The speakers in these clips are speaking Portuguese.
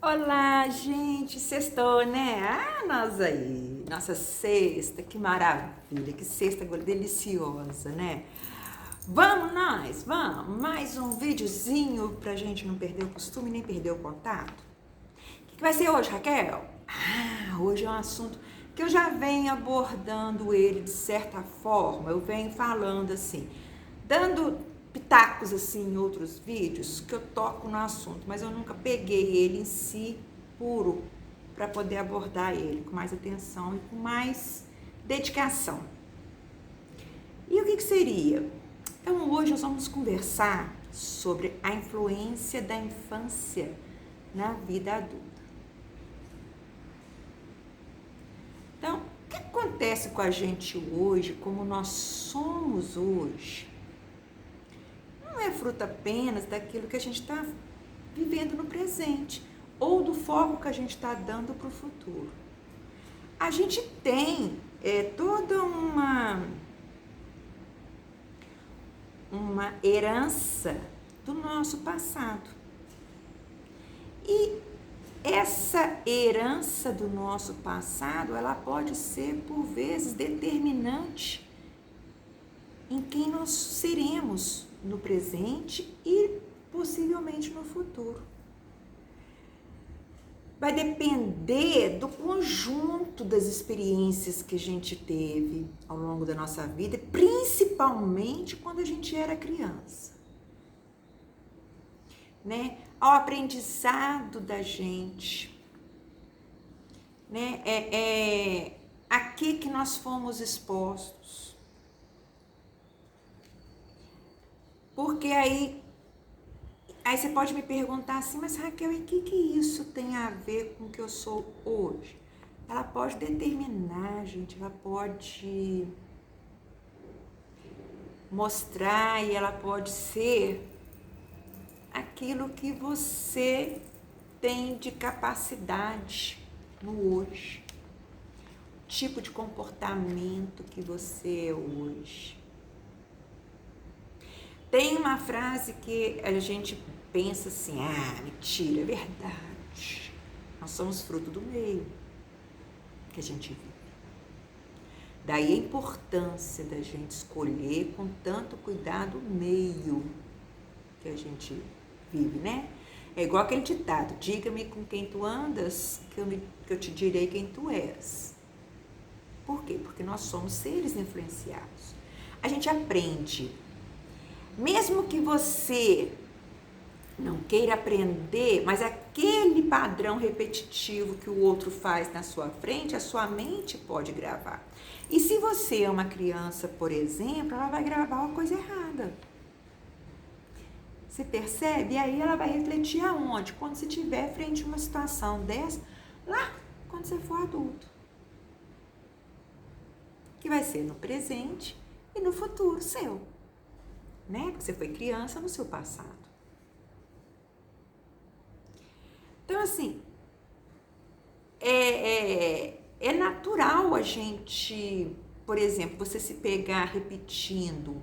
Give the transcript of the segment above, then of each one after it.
Olá, gente, sextou, né? Nós aí, nossa sexta, que maravilha, que sexta deliciosa, né? Vamos nós, vamos, mais um videozinho pra gente não perder o costume nem perder o contato. O que vai ser hoje, Raquel? Hoje é um assunto que eu já venho abordando ele de certa forma, eu venho falando assim, dando pitacos assim em outros vídeos que eu toco no assunto, mas eu nunca peguei ele em si puro para poder abordar ele com mais atenção e com mais dedicação. E o que seria? Então hoje nós vamos conversar sobre a influência da infância na vida adulta. Então, o que acontece com a gente hoje, como nós somos hoje, não é fruto apenas daquilo que a gente está vivendo no presente ou do foco que a gente está dando para o futuro. A gente tem toda uma herança do nosso passado. E essa herança do nosso passado, ela pode ser, por vezes, determinante em quem nós seremos no presente e possivelmente no futuro. Vai depender do conjunto das experiências que a gente teve ao longo da nossa vida, principalmente quando a gente era criança, né? Ao aprendizado da gente, né? A que nós fomos expostos. Porque aí você pode me perguntar assim, mas Raquel, e o que isso tem a ver com o que eu sou hoje? Ela pode determinar, gente, ela pode mostrar e ela pode ser aquilo que você tem de capacidade no hoje, o tipo de comportamento que você é hoje. Tem uma frase que a gente pensa assim, mentira, é verdade. Nós somos fruto do meio que a gente vive. Daí a importância da gente escolher com tanto cuidado o meio que a gente vive, né? É igual aquele ditado, diga-me com quem tu andas, que eu te direi quem tu és. Por quê? Porque nós somos seres influenciados. A gente aprende. Mesmo que você não queira aprender, mas aquele padrão repetitivo que o outro faz na sua frente, a sua mente pode gravar. E se você é uma criança, por exemplo, ela vai gravar uma coisa errada. Você percebe? E aí ela vai refletir aonde? Quando você estiver frente a uma situação dessa, lá quando você for adulto. Que vai ser no presente e no futuro seu. Né? Porque você foi criança no seu passado. Então, assim, é natural a gente, por exemplo, você se pegar repetindo,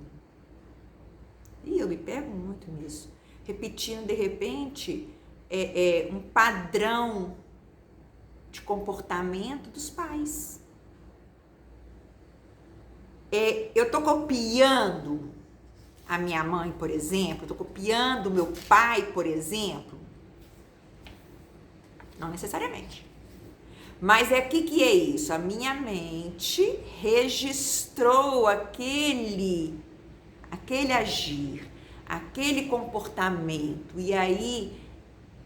e eu me pego muito nisso, repetindo de repente um padrão de comportamento dos pais. Eu estou copiando a minha mãe, por exemplo, estou copiando o meu pai, por exemplo. Não necessariamente. Mas que é isso? A minha mente registrou aquele agir, aquele comportamento, e aí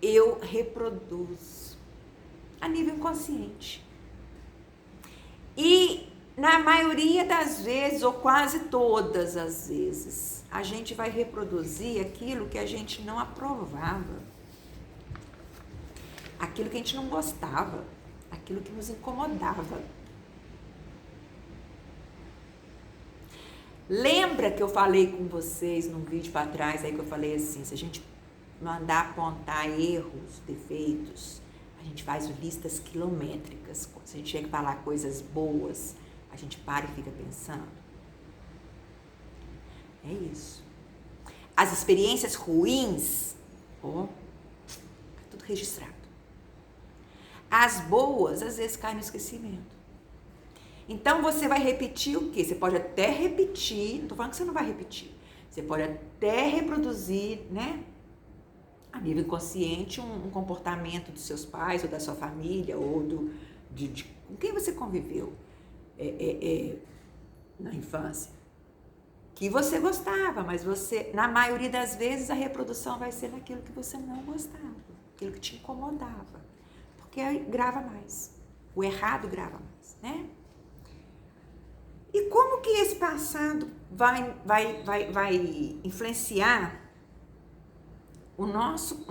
eu reproduzo a nível inconsciente. E na maioria das vezes, ou quase todas as vezes, a gente vai reproduzir aquilo que a gente não aprovava, aquilo que a gente não gostava, aquilo que nos incomodava. Lembra que eu falei com vocês num vídeo para trás, aí que eu falei assim, se a gente mandar apontar erros, defeitos, a gente faz listas quilométricas. Se a gente tiver que falar coisas boas, a gente para e fica pensando. É isso. As experiências ruins, tá tudo registrado. As boas, às vezes, caem no esquecimento. Então, você vai repetir o quê? Você pode até repetir, não tô falando que você não vai repetir. Você pode até reproduzir, né? A nível inconsciente, um comportamento dos seus pais, ou da sua família, ou com quem você conviveu na infância. Que você gostava, mas você, na maioria das vezes, a reprodução vai ser daquilo que você não gostava, aquilo que te incomodava. Porque aí grava mais. O errado grava mais, né? E como que esse passado vai influenciar o nosso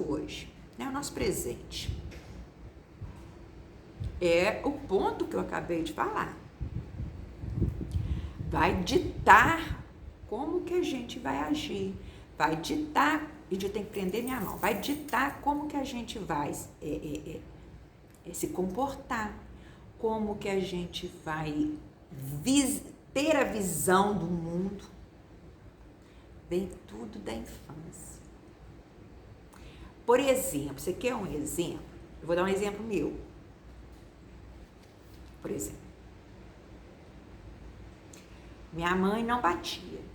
hoje, né? O nosso presente? É o ponto que eu acabei de falar. Vai ditar como que a gente vai agir. Vai ditar, e eu tenho que prender minha mão, vai ditar como que a gente vai se comportar, como que a gente vai ter a visão do mundo. Vem tudo da infância. Por exemplo, você quer um exemplo? Eu vou dar um exemplo meu. Por exemplo, minha mãe não batia.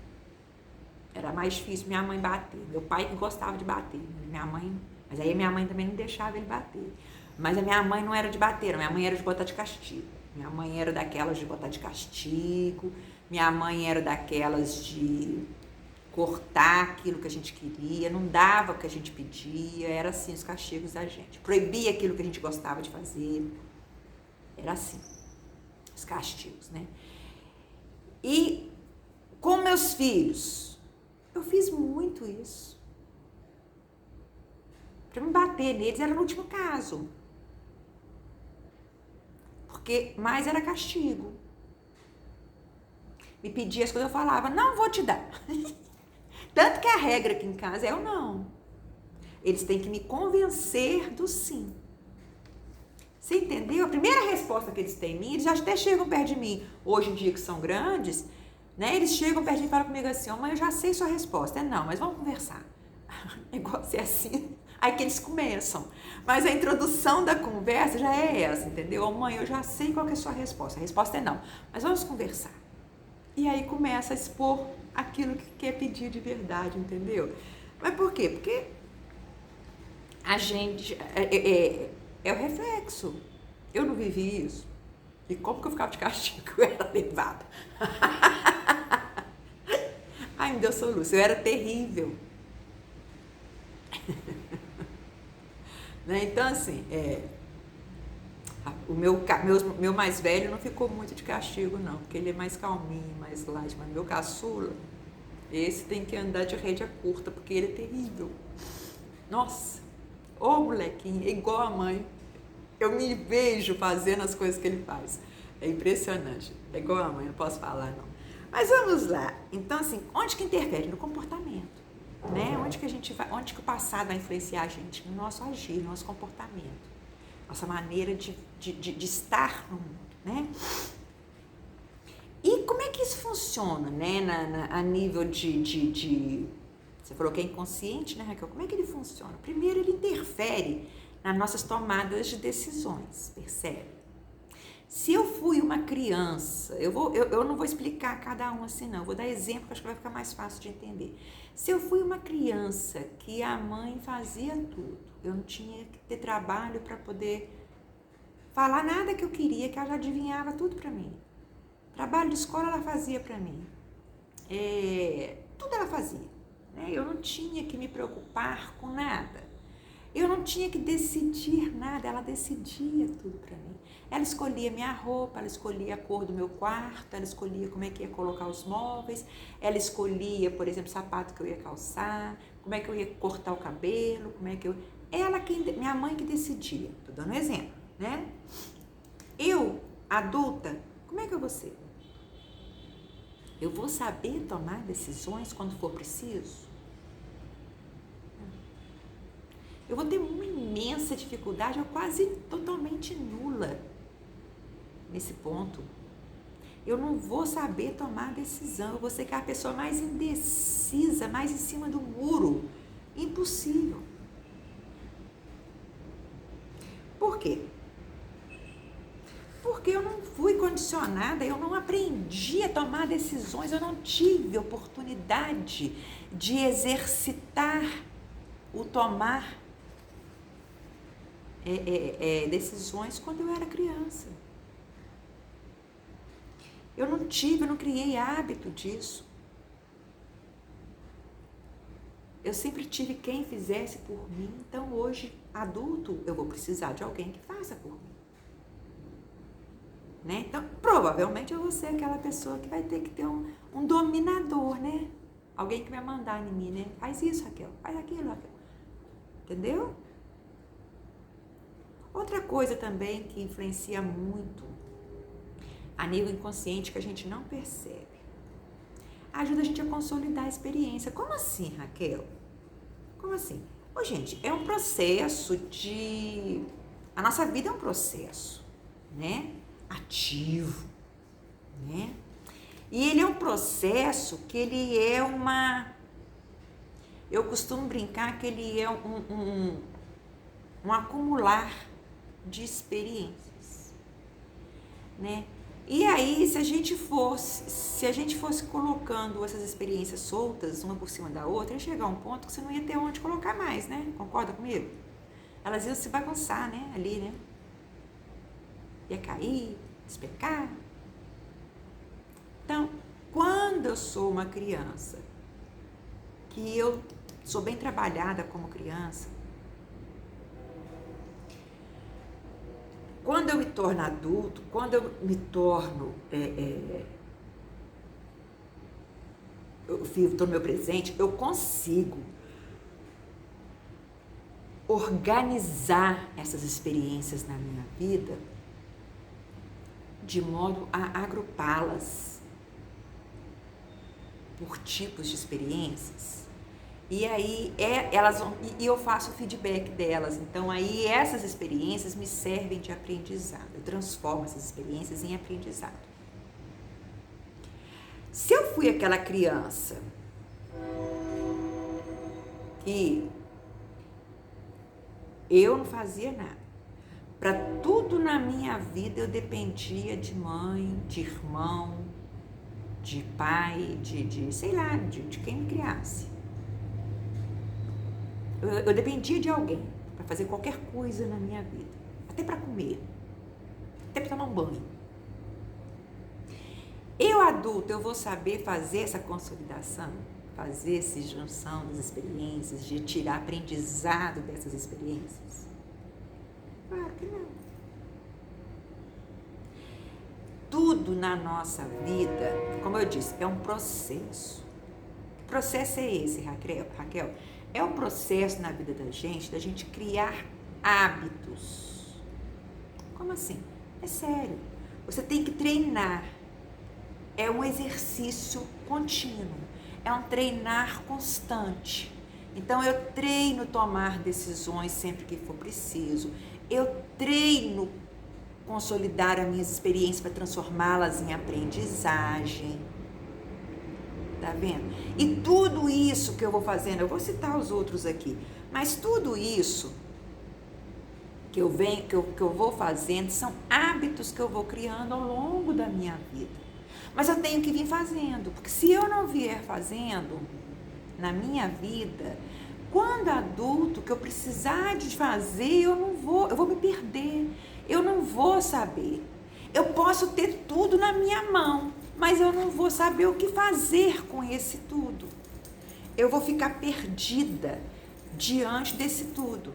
Era mais difícil minha mãe bater. Meu pai que gostava de bater. Mas aí minha mãe também não deixava ele bater. Mas a minha mãe não era de bater, minha mãe era de botar de castigo. Minha mãe era daquelas de botar de castigo. Minha mãe era daquelas de cortar aquilo que a gente queria, não dava o que a gente pedia. Era assim os castigos da gente. Proibia aquilo que a gente gostava de fazer. Era assim, os castigos, né? E com meus filhos, eu fiz muito isso. Para me bater neles era no último caso. Porque mais era castigo. Me pedia as coisas, eu falava, não vou te dar. Tanto que a regra aqui em casa é o não. Eles têm que me convencer do sim. Você entendeu? A primeira resposta que eles têm em mim, eles já até chegam perto de mim. Hoje em dia que são grandes, né? Eles chegam perto de mim e falam comigo assim, mãe, eu já sei sua resposta. É não, mas vamos conversar. O negócio é assim. Aí que eles começam. Mas a introdução da conversa já é essa, entendeu? Mãe, eu já sei qual que é a sua resposta. A resposta é não, mas vamos conversar. E aí começa a expor aquilo que quer pedir de verdade, entendeu? Mas por quê? Porque a gente... É o reflexo. Eu não vivi isso. E como que eu ficava de castigo? Eu era levada. Ai, me deu soluço. Eu era terrível. Né? Então, assim, o meu mais velho não ficou muito de castigo, não. Porque ele é mais calminho, mais light. Mas meu caçula, esse tem que andar de rédea curta, porque ele é terrível. Nossa! Ô molequinho, é igual a mãe. Eu me vejo fazendo as coisas que ele faz. É impressionante. É igual a mãe, não posso falar não. Mas vamos lá. Então, assim, onde que interfere? No comportamento. Né? Onde que o passado vai influenciar a gente? No nosso agir, no nosso comportamento. Nossa maneira de estar no mundo. Né? E como é que isso funciona, né? A nível de você falou que é inconsciente, né, Raquel? Como é que ele funciona? Primeiro, ele interfere nas nossas tomadas de decisões, percebe? Se eu fui uma criança, eu não vou explicar cada um assim, não. Eu vou dar exemplo que acho que vai ficar mais fácil de entender. Se eu fui uma criança que a mãe fazia tudo, eu não tinha que ter trabalho para poder falar nada que eu queria, que ela já adivinhava tudo para mim. Trabalho de escola ela fazia para mim. Tudo ela fazia. Eu não tinha que me preocupar com nada. Eu não tinha que decidir nada, ela decidia tudo para mim. Ela escolhia minha roupa, ela escolhia a cor do meu quarto, ela escolhia como é que ia colocar os móveis, ela escolhia, por exemplo, o sapato que eu ia calçar, como é que eu ia cortar o cabelo, minha mãe que decidia. Tô dando um exemplo, né? Eu, adulta, como é que eu vou ser? Eu vou saber tomar decisões quando for preciso? Eu vou ter uma imensa dificuldade, ou quase totalmente nula, nesse ponto. Eu não vou saber tomar decisão, eu vou ser aquela pessoa mais indecisa, mais em cima do muro. Impossível. emocionada, eu não aprendi a tomar decisões, eu não tive oportunidade de exercitar o tomar decisões quando eu era criança. Eu não criei hábito disso. Eu sempre tive quem fizesse por mim, então hoje, adulto, eu vou precisar de alguém que faça por mim. Né? Então, provavelmente eu vou ser aquela pessoa que vai ter que ter um dominador, né? Alguém que vai mandar em mim, né? Faz isso, Raquel, faz aquilo, Raquel. Entendeu? Outra coisa também que influencia muito a nível inconsciente que a gente não percebe, ajuda a gente a consolidar a experiência. Como assim, Raquel? Como assim? Ô, gente, é um processo de... A nossa vida é um processo, né? Ativo, né? E ele é um processo que ele é uma... Eu costumo brincar que ele é um acumular de experiências, né? E aí, se a gente fosse colocando essas experiências soltas, uma por cima da outra, ia chegar um ponto que você não ia ter onde colocar mais, né? Concorda comigo? Elas iam se bagunçar, né? Ali, né? Ia cair, despecar. Então, quando eu sou uma criança, que eu sou bem trabalhada como criança, quando eu me torno adulto, quando eu me torno, eu estou no meu presente, eu consigo organizar essas experiências na minha vida de modo a agrupá-las por tipos de experiências. E aí eu faço o feedback delas. Então aí essas experiências me servem de aprendizado. Eu transformo essas experiências em aprendizado. Se eu fui aquela criança que eu não fazia nada, para tudo na minha vida eu dependia de mãe, de irmão, de pai, sei lá, de quem me criasse. Eu dependia de alguém para fazer qualquer coisa na minha vida, até para comer, até para tomar um banho. Eu, adulto, eu vou saber fazer essa consolidação, fazer essa junção das experiências, de tirar aprendizado dessas experiências? Claro que não. Tudo na nossa vida, como eu disse, é um processo. Que processo é esse, Raquel? É um processo na vida da gente criar hábitos. Como assim? É sério. Você tem que treinar. É um exercício contínuo. É um treinar constante. Então, eu treino tomar decisões sempre que for preciso. Eu treino consolidar as minhas experiências para transformá-las em aprendizagem. Tá vendo? E tudo isso que eu vou fazendo, eu vou citar os outros aqui, mas tudo isso que eu vou fazendo são hábitos que eu vou criando ao longo da minha vida. Mas eu tenho que vir fazendo, porque se eu não vier fazendo na minha vida, quando adulto, que eu precisar de fazer, eu vou me perder, eu não vou saber. Eu posso ter tudo na minha mão, mas eu não vou saber o que fazer com esse tudo. Eu vou ficar perdida diante desse tudo.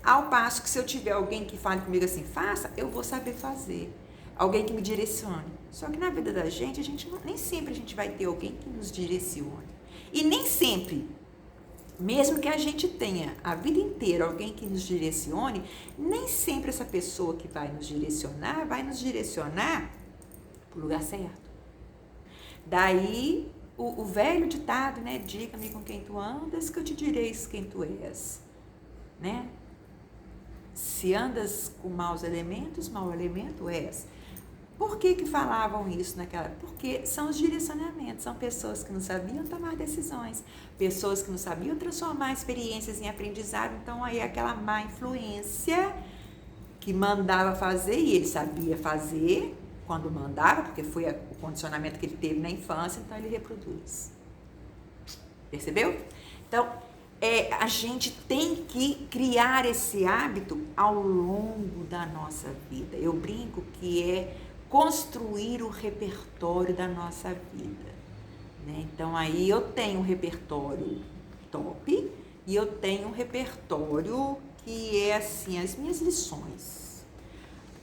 Ao passo que se eu tiver alguém que fale comigo assim, faça, eu vou saber fazer. Alguém que me direcione. Só que na vida da gente, nem sempre a gente vai ter alguém que nos direcione. E nem sempre, mesmo que a gente tenha a vida inteira alguém que nos direcione, nem sempre essa pessoa que vai nos direcionar para o lugar certo. Daí, o velho ditado, né? Diga-me com quem tu andas, que eu te direi quem tu és. Né? Se andas com maus elementos, mau elemento és. Por que falavam isso naquela? Porque são os direcionamentos, são pessoas que não sabiam tomar decisões, pessoas que não sabiam transformar experiências em aprendizado, então aí aquela má influência que mandava fazer, e ele sabia fazer quando mandava, porque foi o condicionamento que ele teve na infância, então ele reproduz. Percebeu? Então, a gente tem que criar esse hábito ao longo da nossa vida. Eu brinco que é construir o repertório da nossa vida, né? Então, aí eu tenho um repertório top e eu tenho um repertório que é assim, as minhas lições.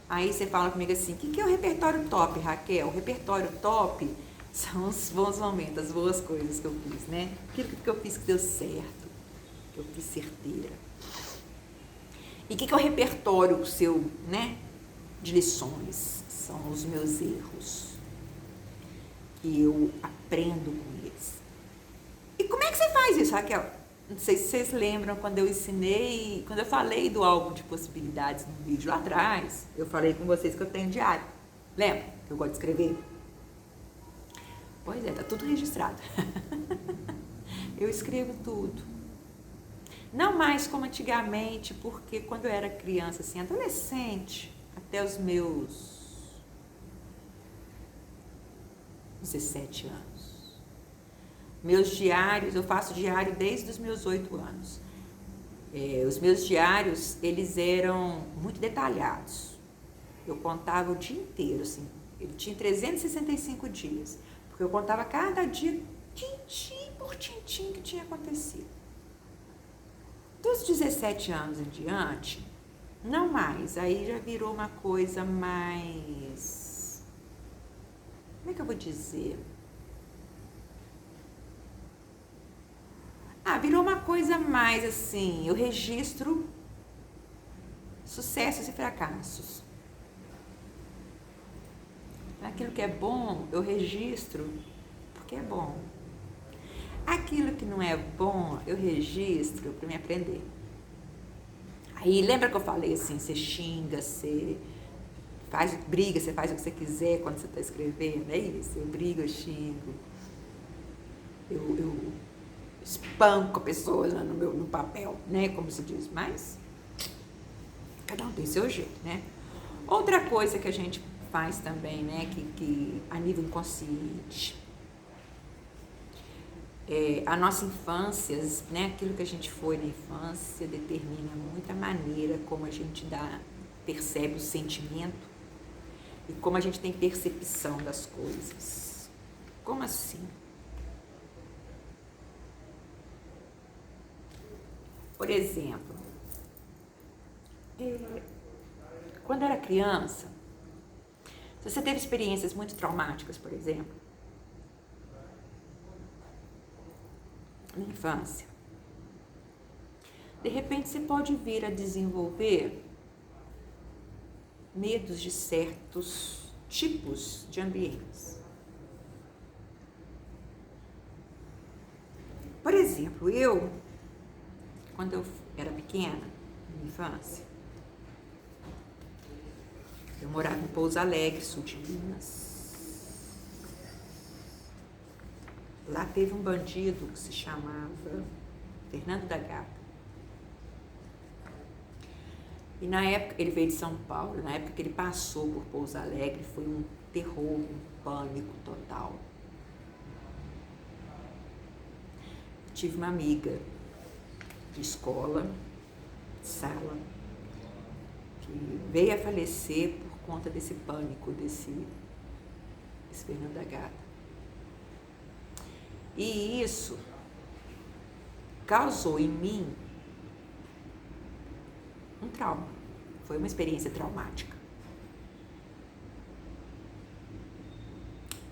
Aí você fala comigo assim, o que é o repertório top, Raquel? O repertório top são os bons momentos, as boas coisas que eu fiz, né? Aquilo que eu fiz que deu certo, que eu fiz certeira. E o que é o repertório seu, né, de lições? São os meus erros, que eu aprendo com eles. E como é que você faz isso, Raquel? Não sei se vocês lembram quando eu falei do álbum de possibilidades no vídeo lá atrás, eu falei com vocês que eu tenho diário. Lembra que eu gosto de escrever? Pois é, tá tudo registrado. Eu escrevo tudo. Não mais como antigamente, porque quando eu era criança, assim, adolescente, até os meus 17 anos. Meus diários, eu faço diário desde os meus 8 anos. Os meus diários, eles eram muito detalhados. Eu contava o dia inteiro, assim. Ele tinha 365 dias. Porque eu contava cada dia, tintim por tintim, que tinha acontecido. Dos 17 anos em diante, não mais. Aí já virou uma coisa mais... Como é que eu vou dizer? Virou uma coisa mais assim, eu registro sucessos e fracassos. Aquilo que é bom, eu registro porque é bom. Aquilo que não é bom, eu registro para me aprender. Aí, lembra que eu falei assim, você xinga, você faz briga, você faz o que você quiser quando você está escrevendo, é isso? Eu brigo, eu xingo, eu espanco a pessoa no papel, né, como se diz, mas cada um tem seu jeito, né? Outra coisa que a gente faz também, né, que a nível inconsciente, a nossa infância, né, aquilo que a gente foi na infância determina muito a maneira como a gente percebe o sentimento e como a gente tem percepção das coisas. Como assim? Por exemplo, quando era criança, se você teve experiências muito traumáticas, por exemplo, na infância, de repente você pode vir a desenvolver medos de certos tipos de ambientes. Por exemplo, quando eu era pequena, na infância, eu morava em Pouso Alegre, sul de Minas. Lá teve um bandido que se chamava Fernando da Gata. E na época, ele veio de São Paulo, na época que ele passou por Pouso Alegre, foi um terror, um pânico total. Tive uma amiga de escola, de sala, que veio a falecer por conta desse pânico, desse Fernando da Gata. E isso causou em mim um trauma. Foi uma experiência traumática.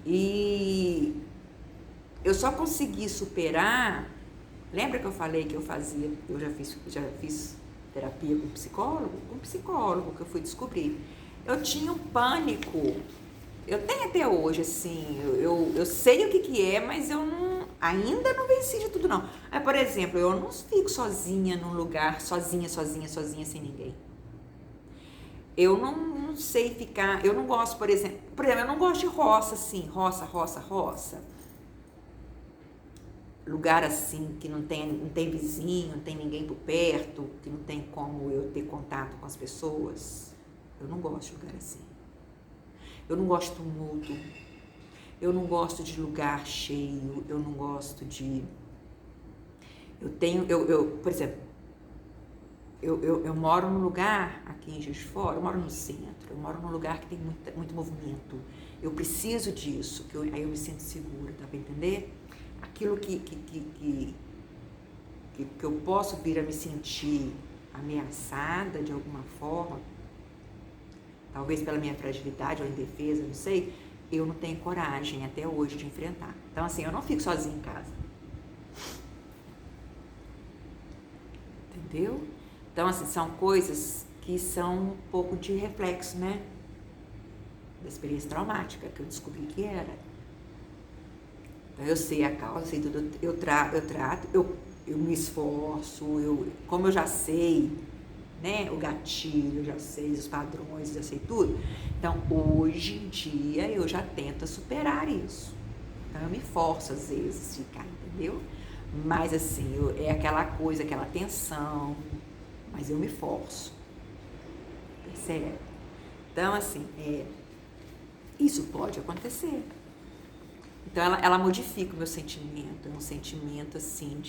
E eu só consegui superar. Lembra que eu falei que eu já fiz terapia com psicólogo? Com psicólogo que eu fui descobrir. Eu tinha um pânico. Eu tenho até hoje, assim, eu sei o que é, mas eu ainda não venci de tudo, não. Por exemplo, eu não fico sozinha num lugar, sozinha, sem ninguém. Eu não sei ficar, eu não gosto, por exemplo, eu não gosto de roça, assim, roça. Lugar assim, que não tem vizinho, não tem ninguém por perto, que não tem como eu ter contato com as pessoas. Eu não gosto de lugar assim. Eu não gosto de tumulto. Eu não gosto de lugar cheio. Eu não gosto de... Por exemplo, eu moro num lugar aqui em Juiz de Fora, eu moro no centro, eu moro num lugar que tem muito movimento. Eu preciso disso, aí eu me sinto segura, dá pra entender? Aquilo que eu posso vir a me sentir ameaçada de alguma forma, talvez pela minha fragilidade ou indefesa, não sei, eu não tenho coragem até hoje de enfrentar. Então, assim, eu não fico sozinha em casa. Entendeu? Então, assim, são coisas que são um pouco de reflexo, né? Da experiência traumática que eu descobri que era. Então, eu sei a causa, sei tudo, eu trato, eu me esforço, como eu já sei, né, o gatilho, eu já sei os padrões, já sei tudo. Então, hoje em dia, eu já tento superar isso. Então, eu me forço, às vezes, ficar, entendeu? Mas, assim, é aquela coisa, aquela tensão, mas eu me forço. Percebe? Então, assim, isso pode acontecer. Então, ela modifica o meu sentimento. É um sentimento, assim,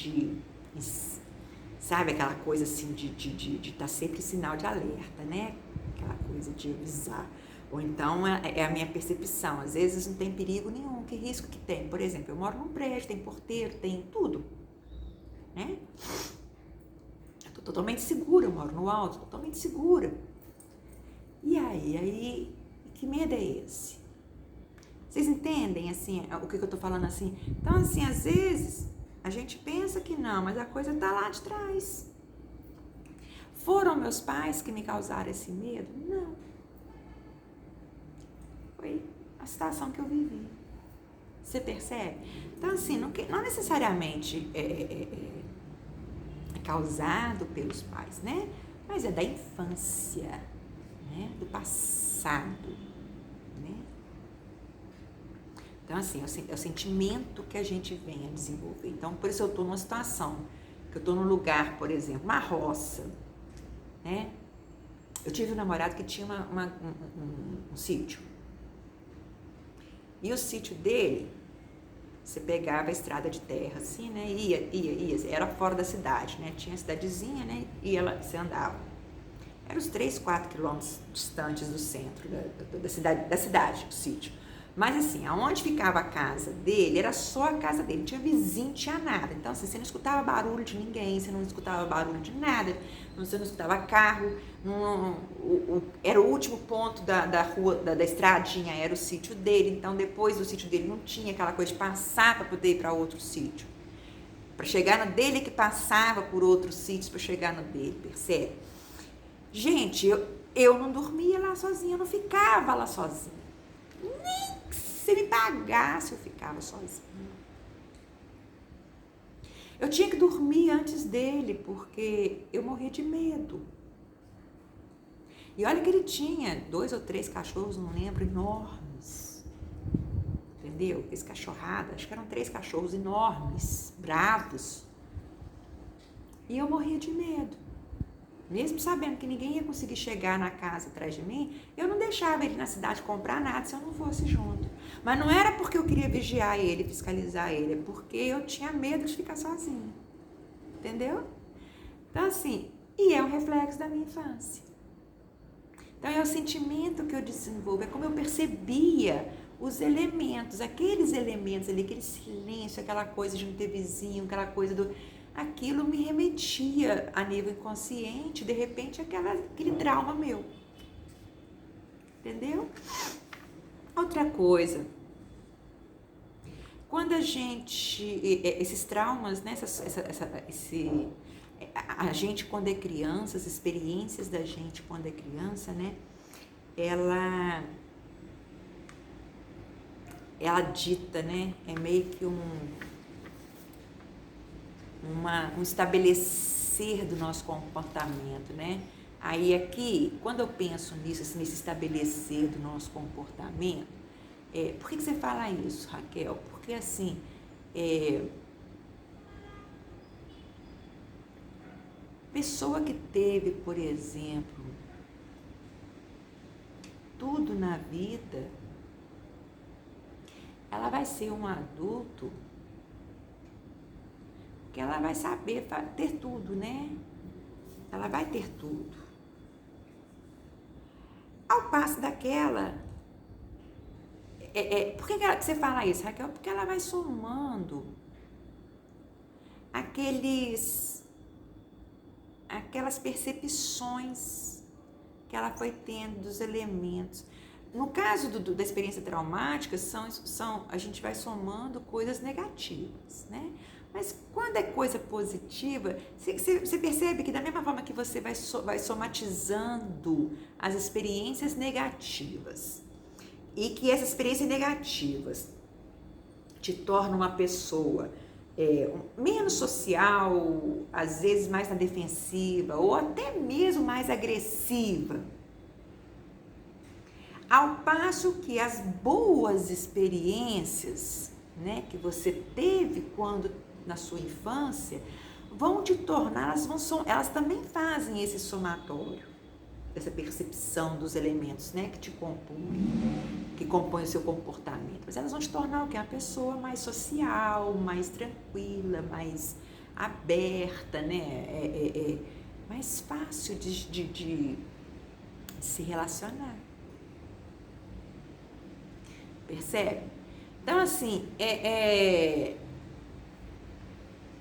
sabe, aquela coisa, assim, de estar sempre em sinal de alerta, né? Aquela coisa de avisar. Ou então, é a minha percepção. Às vezes, não tem perigo nenhum. Que risco que tem? Por exemplo, eu moro num prédio, tem porteiro, tem tudo, né? Eu tô totalmente segura, eu moro no alto, totalmente segura. E aí, que medo é esse? Vocês entendem, assim, o que eu tô falando assim? Então, assim, às vezes, a gente pensa que não, mas a coisa tá lá de trás. Foram meus pais que me causaram esse medo? Não. Foi a situação que eu vivi. Você percebe? Então, assim, não necessariamente é causado pelos pais, né? Mas é da infância, né? Do passado, né? Então, assim, é o sentimento que a gente vem a desenvolver. Então, por isso eu estou numa situação, que eu estou num lugar, por exemplo, uma roça, né? Eu tive um namorado que tinha um sítio. E o sítio dele, você pegava a estrada de terra, assim, né? Ia. Era fora da cidade, né? Tinha a cidadezinha, né? E você andava. Era uns 3, 4 quilômetros distantes do centro da cidade, o sítio. Mas assim, aonde ficava a casa dele, era só a casa dele, não tinha vizinho, não tinha nada. Então assim, você não escutava barulho de ninguém, você não escutava barulho de nada, você não escutava carro, era o último ponto da rua, da estradinha, era o sítio dele. Então depois do sítio dele não tinha aquela coisa de passar para poder ir para outro sítio. Para chegar no dele que passava por outros sítios para chegar no dele, percebe? Gente, eu não dormia lá sozinha, eu não ficava lá sozinha. Nem que se me pagasse eu ficava sozinha. Eu tinha que dormir antes dele, porque eu morria de medo. E olha que ele tinha 2 ou 3 cachorros, não lembro, enormes. Entendeu? Esse cachorrada, acho que eram 3 cachorros enormes, bravos. E eu morria de medo. Mesmo sabendo que ninguém ia conseguir chegar na casa atrás de mim, eu não deixava ele na cidade comprar nada se eu não fosse junto. Mas não era porque eu queria vigiar ele, fiscalizar ele, é porque eu tinha medo de ficar sozinha. Entendeu? Então, assim, e é um reflexo da minha infância. Então, é o sentimento que eu desenvolvo, é como eu percebia os elementos, aqueles elementos ali, aquele silêncio, aquela coisa de não ter vizinho, aquela coisa do... Aquilo me remetia a nível inconsciente, de repente, aquele trauma meu. Entendeu? Outra coisa, quando a gente, esses traumas, né, a gente quando é criança, as experiências da gente quando é criança, né, ela dita, né, é meio que um estabelecer do nosso comportamento, né? Aí aqui, quando eu penso nisso, assim, nesse estabelecer do nosso comportamento, por que você fala isso, Raquel? Porque assim, pessoa que teve, por exemplo, tudo na vida, ela vai ser um adulto que ela vai saber ter tudo, né? Ela vai ter tudo. Ao passo daquela... por que você fala isso, Raquel? Porque ela vai somando aquelas percepções que ela foi tendo dos elementos. No caso da experiência traumática, a gente vai somando coisas negativas, né? Mas quando é coisa positiva, você percebe que da mesma forma que você vai somatizando as experiências negativas, e que essas experiências negativas te tornam uma pessoa menos social, às vezes mais na defensiva, ou até mesmo mais agressiva. Ao passo que as boas experiências, né, que você teve na sua infância, vão te tornar, elas também fazem esse somatório, essa percepção dos elementos, né, que compõem o seu comportamento. Mas elas vão te tornar o quê? Uma pessoa mais social, mais tranquila, mais aberta, né? Mais fácil de se relacionar. Percebe? Então, assim,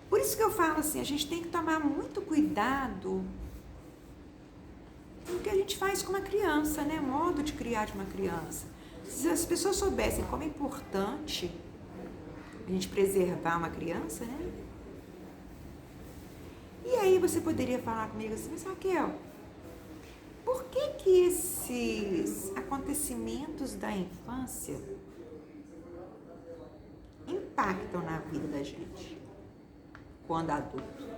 por isso que eu falo assim, a gente tem que tomar muito cuidado com o que a gente faz com uma criança, né? O modo de criar de uma criança. Se as pessoas soubessem como é importante a gente preservar uma criança, né? E aí você poderia falar comigo assim, mas Raquel, por que esses acontecimentos da infância impactam na vida da gente quando adulto?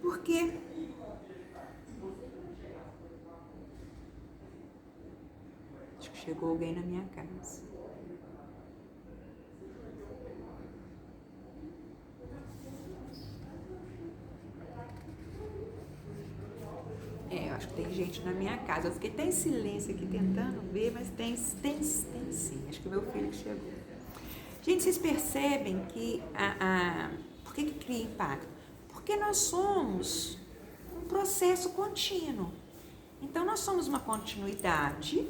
Porque acho que chegou alguém na minha casa. Eu acho que tem gente na minha casa. Eu fiquei até em silêncio aqui tentando ver, mas tem sim. Acho que o meu filho que chegou. Gente, vocês percebem que por que cria impacto? Porque nós somos um processo contínuo. Então, nós somos uma continuidade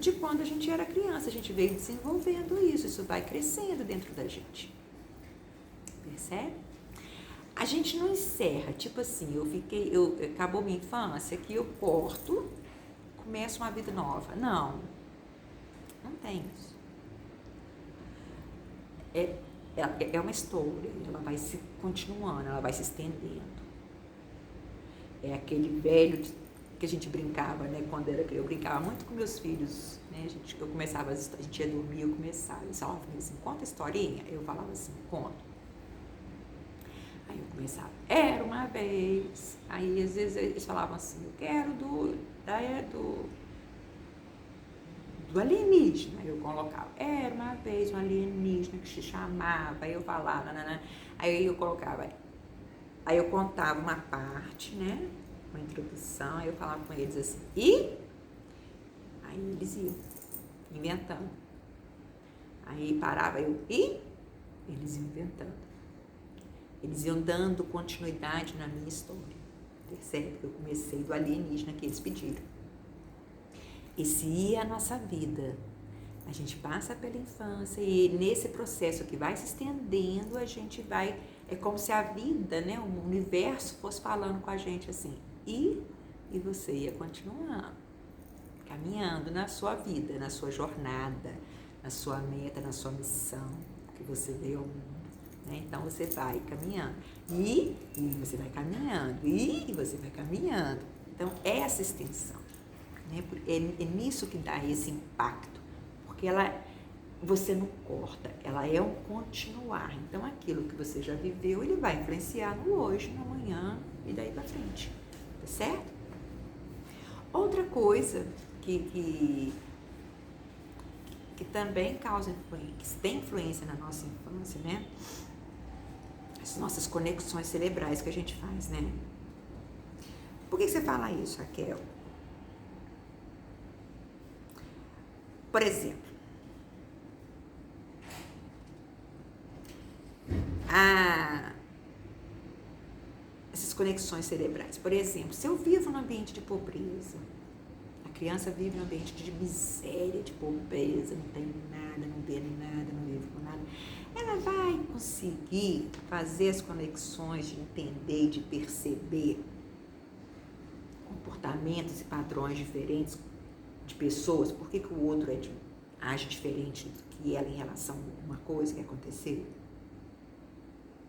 de quando a gente era criança. A gente veio desenvolvendo isso vai crescendo dentro da gente. Percebe? A gente não encerra, tipo assim, acabou minha infância, que eu corto, começo uma vida nova. Não tem isso. É uma história, ela vai se continuando, ela vai se estendendo. É aquele velho que a gente brincava, né, quando era criança. Eu brincava muito com meus filhos, né, a gente ia dormir, eu começava, eles falavam assim, conta a historinha, eu falava assim, conta. Aí eu começava, era uma vez, aí às vezes eles falavam assim, eu quero do alienígena, eu colocava, era uma vez um alienígena que se chamava, aí eu falava, nanana, aí eu colocava, aí eu contava uma parte, né, uma introdução, aí eu falava com eles assim, e? Aí eles iam inventando, aí parava eu, e? Eles iam inventando. Eles iam dando continuidade na minha história, percebe? Eu comecei do alienígena que eles pediram. Esse é a nossa vida. A gente passa pela infância e nesse processo que vai se estendendo, a gente vai... É como se a vida, né, o universo fosse falando com a gente assim. E você ia continuando, caminhando na sua vida, na sua jornada, na sua meta, na sua missão que você veio ao mundo. Então, você vai caminhando, e você vai caminhando, e você vai caminhando. Então, essa extensão, né? É nisso que dá esse impacto, porque você não corta, ela é um continuar. Então, aquilo que você já viveu, ele vai influenciar no hoje, no amanhã e daí pra frente, tá certo? Outra coisa que também causa influência, que tem influência na nossa infância, né? as nossas conexões cerebrais que a gente faz, né? Por que você fala isso, Raquel? Por exemplo, essas conexões cerebrais. Por exemplo, se eu vivo num ambiente de pobreza, a criança vive num ambiente de miséria, de pobreza, não tem nada, não vê nada, não vive com nada, ela vai conseguir fazer as conexões de entender e de perceber comportamentos e padrões diferentes de pessoas, por que o outro age diferente do que ela em relação a uma coisa que aconteceu?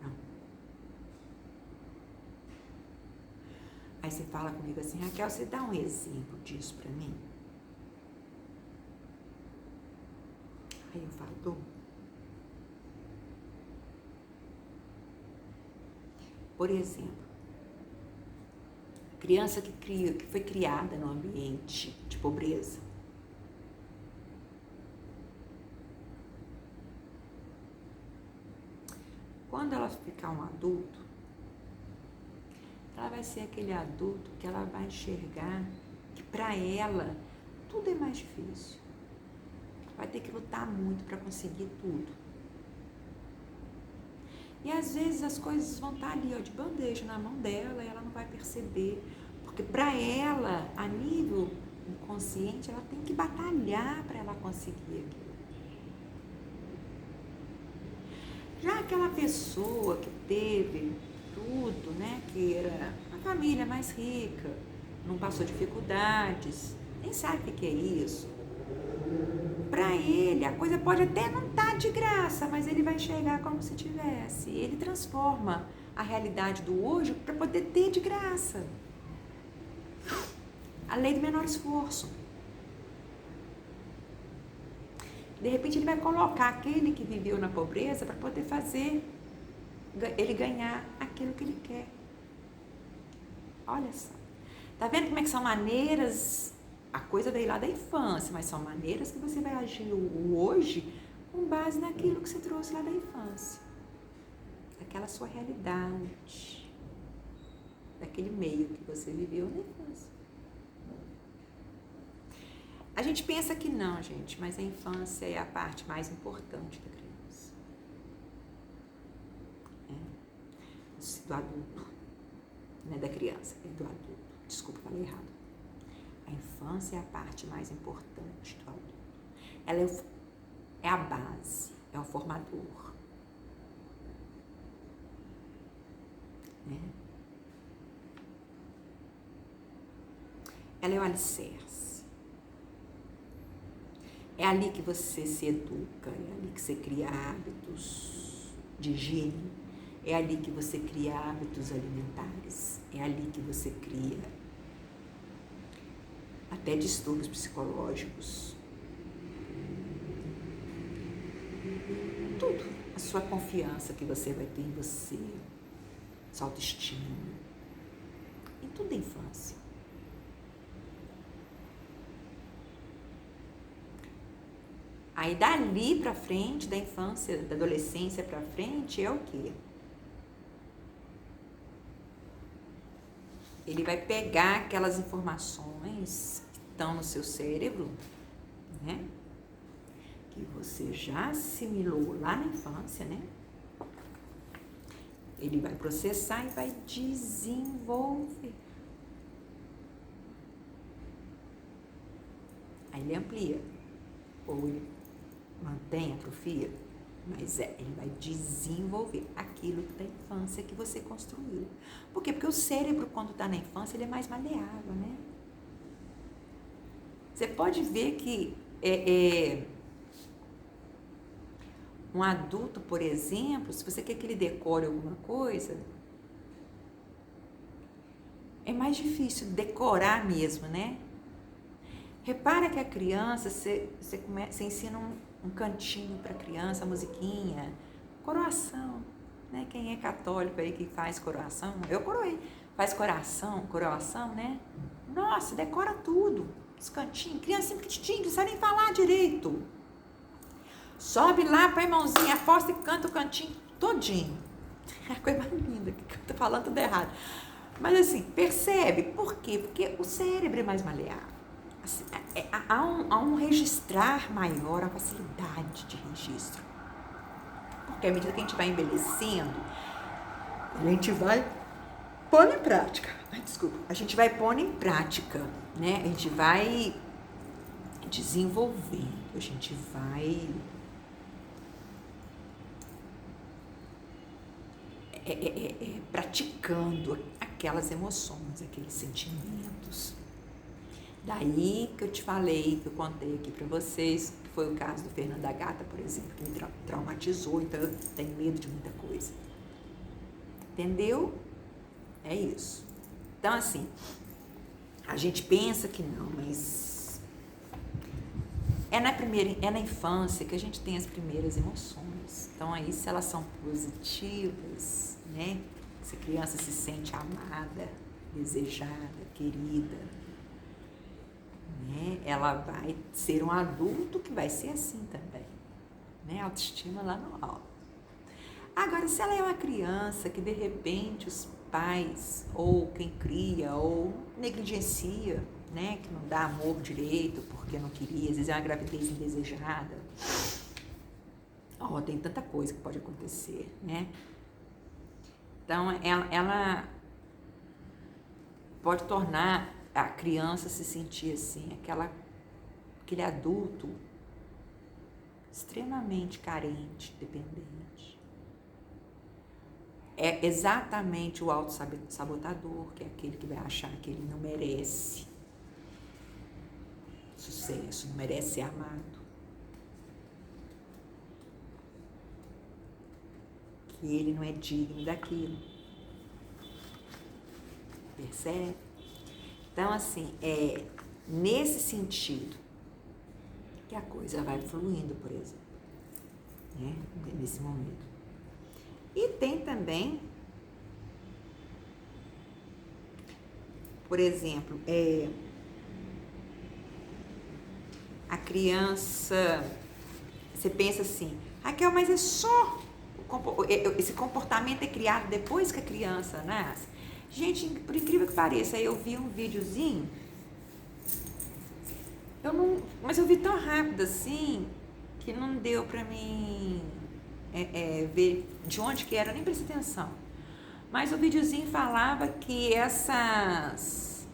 Não. Aí você fala comigo assim, Raquel, você dá um exemplo disso pra mim? Aí eu falo, dou. Por exemplo, criança que foi criada num ambiente de pobreza. Quando ela ficar um adulto, ela vai ser aquele adulto que ela vai enxergar que para ela tudo é mais difícil. Vai ter que lutar muito para conseguir tudo. E às vezes as coisas vão estar ali, ó, de bandeja na mão dela e ela não vai perceber. Porque para ela, a nível inconsciente, ela tem que batalhar para ela conseguir aquilo. Já aquela pessoa que teve tudo, né, que era uma família mais rica, não passou dificuldades, nem sabe o que é isso. Para ele, a coisa pode até não estar de graça, mas ele vai enxergar como se tivesse. Ele transforma a realidade do hoje para poder ter de graça. A lei do menor esforço. De repente ele vai colocar aquele que viveu na pobreza para poder fazer ele ganhar aquilo que ele quer. Olha só. Tá vendo como é que são maneiras? A coisa veio lá da infância, mas são maneiras que você vai agir hoje com base naquilo que você trouxe lá da infância. Daquela sua realidade. Daquele meio que você viveu na infância. A gente pensa que não, gente, mas a infância é a parte mais importante da criança. Do adulto. Não é da criança, é do adulto. Desculpa, falei errado. A infância é a parte mais importante do adulto. Ela é a base, é o formador. Né? Ela é o alicerce. É ali que você se educa, é ali que você cria hábitos de higiene, é ali que você cria hábitos alimentares, é ali que você cria até distúrbios psicológicos. Tudo. A sua confiança que você vai ter em você, sua autoestima, em tudo da infância. Aí dali pra frente, da infância, da adolescência pra frente, é o quê? Ele vai pegar aquelas informações que estão no seu cérebro, né? Que você já assimilou lá na infância, né? Ele vai processar e vai desenvolver. Aí ele amplia. Ou ele mantém, atrofia, mas ele vai desenvolver aquilo da infância que você construiu. Por quê? Porque o cérebro, quando está na infância, ele é mais maleável, né? Você pode ver que um adulto, por exemplo, se você quer que ele decore alguma coisa, é mais difícil decorar mesmo, né? Repara que a criança, você ensina um cantinho para a criança, a musiquinha, coroação, né? Quem é católico aí que faz coroação, eu coroei, faz coroação, né? Nossa, decora tudo, os cantinhos, criancinha pequitinha, não sabe nem falar direito. Sobe lá, põe a mãozinha, aposta e canta o cantinho todinho. É a coisa mais linda, que eu tô falando tudo errado. Mas assim, percebe? Por quê? Porque o cérebro é mais maleável. Assim, há um registrar maior, a facilidade de registro. Porque à medida que a gente vai envelhecendo, a gente vai pondo em prática. Ai, desculpa. A gente vai pondo em prática, né? A gente vai desenvolvendo, a gente vai praticando aquelas emoções, aqueles sentimentos. Daí que eu te falei, que eu contei aqui para vocês, que foi o caso do Fernando da Gata, por exemplo, que me traumatizou, então eu tenho medo de muita coisa. Entendeu? É isso. Então, assim, a gente pensa que não, mas é na infância que a gente tem as primeiras emoções. Então, aí, se elas são positivas, né? Se a criança se sente amada, desejada, querida, né? Ela vai ser um adulto que vai ser assim também, né? Autoestima lá no alto. Agora, se ela é uma criança que de repente os pais ou quem cria ou negligencia, né, que não dá amor direito porque não queria, às vezes é uma gravidez indesejada. Tem tanta coisa que pode acontecer, né? Então, ela pode tornar a criança se sentir assim, aquele adulto extremamente carente, dependente. É exatamente o autossabotador, que é aquele que vai achar que ele não merece sucesso, não merece ser amado. Que ele não é digno daquilo. Percebe? Então, assim, é nesse sentido que a coisa vai fluindo, por exemplo, né? Nesse momento. E tem também, por exemplo, a criança, você pensa assim, Raquel, mas é só, esse comportamento é criado depois que a criança nasce. Gente, por incrível que pareça, eu vi um videozinho, mas eu vi tão rápido assim, que não deu pra mim ver de onde que era, eu nem prestei atenção. Mas o videozinho falava que essas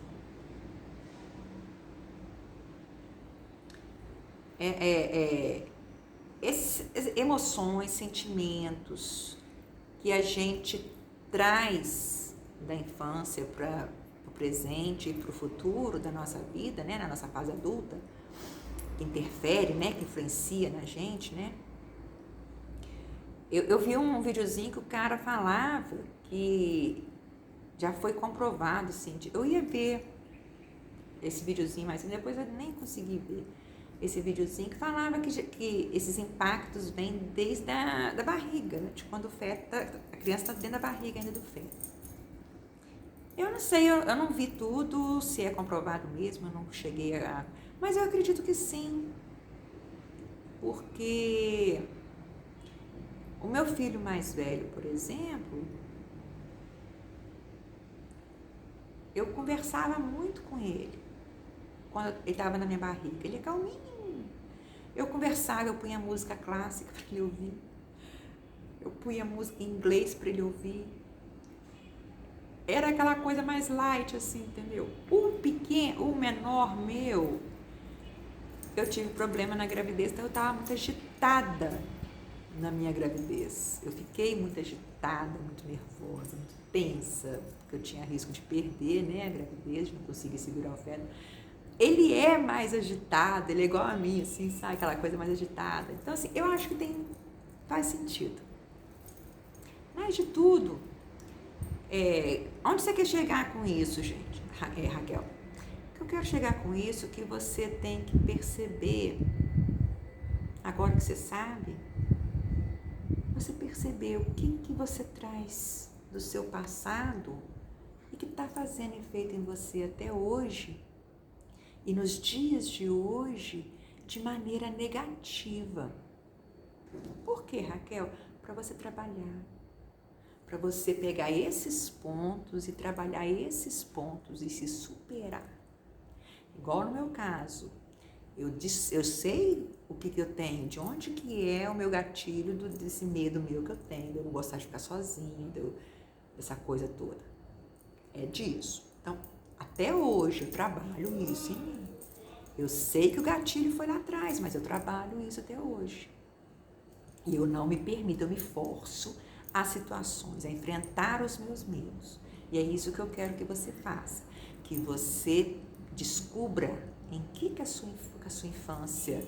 emoções, sentimentos que a gente traz da infância para o presente e para o futuro da nossa vida, né, na nossa fase adulta, que interfere, né, que influencia na gente, né? Eu vi um videozinho que o cara falava que já foi comprovado, assim, eu ia ver esse videozinho, mas depois eu nem consegui ver esse videozinho que falava que esses impactos vêm desde da barriga, né? De quando o feto, a criança está dentro da barriga ainda do feto. Eu não sei, eu não vi tudo, se é comprovado mesmo, eu não cheguei a... Mas eu acredito que sim, porque o meu filho mais velho, por exemplo, eu conversava muito com ele quando ele estava na minha barriga. Ele é calminho. Eu conversava, eu punha música clássica para ele ouvir. Eu punha música em inglês para ele ouvir. Era aquela coisa mais light, assim, entendeu? O menor meu, eu tive problema na gravidez, então eu estava muito agitada na minha gravidez. Eu fiquei muito agitada, muito nervosa, muito tensa, porque eu tinha risco de perder, né, a gravidez, de não conseguir segurar o feto. Ele é mais agitado, ele é igual a mim, assim, sabe? Aquela coisa mais agitada. Então, assim, eu acho que faz sentido. Mas de tudo, onde você quer chegar com isso, gente, Raquel? O que eu quero chegar com isso é que você tem que perceber, agora que você sabe, você percebeu o que você traz do seu passado e que está fazendo efeito em você até hoje, e nos dias de hoje, de maneira negativa. Por quê, Raquel? Para você trabalhar, para você pegar esses pontos e trabalhar esses pontos e se superar. Igual no meu caso, eu sei o que eu tenho, de onde que é o meu gatilho desse medo meu que eu tenho, de eu não gostar de ficar sozinho, dessa coisa toda. É disso. Então, até hoje eu trabalho isso em mim. Eu sei que o gatilho foi lá atrás, mas eu trabalho isso até hoje. E eu não me permito, eu me forço a situações, a enfrentar os meus medos. E é isso que eu quero que você faça. Que você descubra em que a sua infância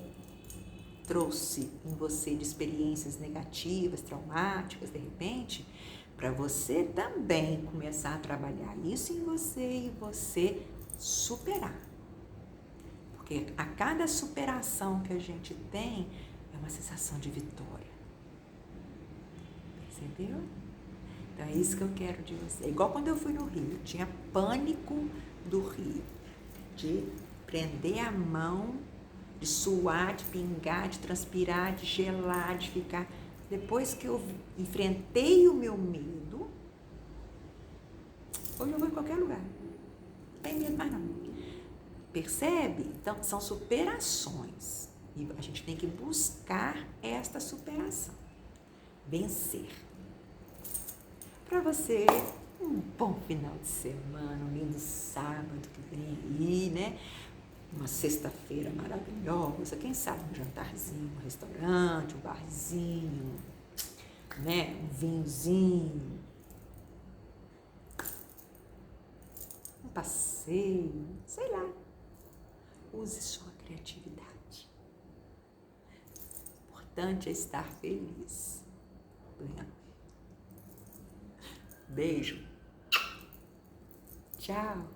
trouxe em você de experiências negativas, traumáticas, de repente, para você também começar a trabalhar isso em você e você superar. Porque a cada superação que a gente tem é uma sensação de vitória. Percebeu? Então é isso que eu quero de você. É igual quando eu fui no Rio, eu tinha pânico do Rio, de prender a mão, de suar, de pingar, de transpirar, de gelar, de ficar... Depois que eu enfrentei o meu medo, hoje eu vou em qualquer lugar. Não tem medo mais não. Percebe? Então, são superações. E a gente tem que buscar esta superação. Vencer. Para você, um bom final de semana, um lindo sábado que vem aí, né? Uma sexta-feira maravilhosa, quem sabe um jantarzinho, um restaurante, um barzinho, né? Um vinhozinho, um passeio, sei lá. Use sua criatividade. O importante é estar feliz. Beijo. Tchau.